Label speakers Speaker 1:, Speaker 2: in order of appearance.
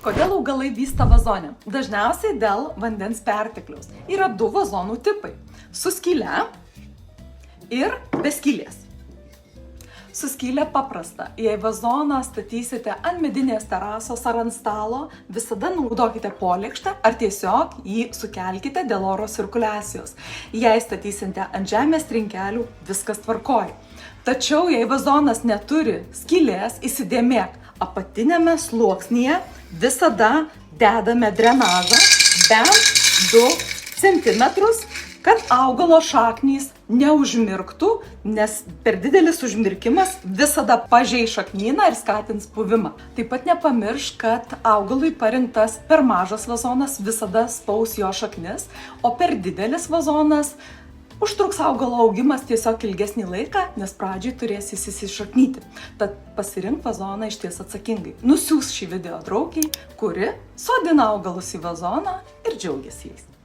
Speaker 1: Kodėl augalai vysta vazone? Dažniausiai dėl vandens pertekliaus. Yra du vazonų tipai - su skyle ir be skylės. Su skyle paprasta. Jei vazoną statysite ant medinės terasos ar ant stalo, visada naudokite polėkštę ar tiesiog jį sukelkite dėl oro cirkuliacijos. Jei statysite ant žemės trinkelių, viskas tvarkoj. Tačiau jei vazonas neturi skylės, įsidėmėk, apatinėme sluoksnyje visada dedame drenažą bent 2 cm, kad augalo šaknys neužmirktų, nes per didelis užmirkimas visada pažeis šaknyną ir skatins puvimą. Taip pat nepamiršk, kad augalui parinktas per mažas vazonas visada spaus jo šaknis, o per didelis vazonas užtruks augalo augimas tiesiog ilgesnį laiką, nes pradžiai turės jis įsišaknyti. Tad pasirink vazoną išties atsakingai. Nusiųsk šį video draugiai, kuri sodina augalus į vazoną ir džiaugiasi jais.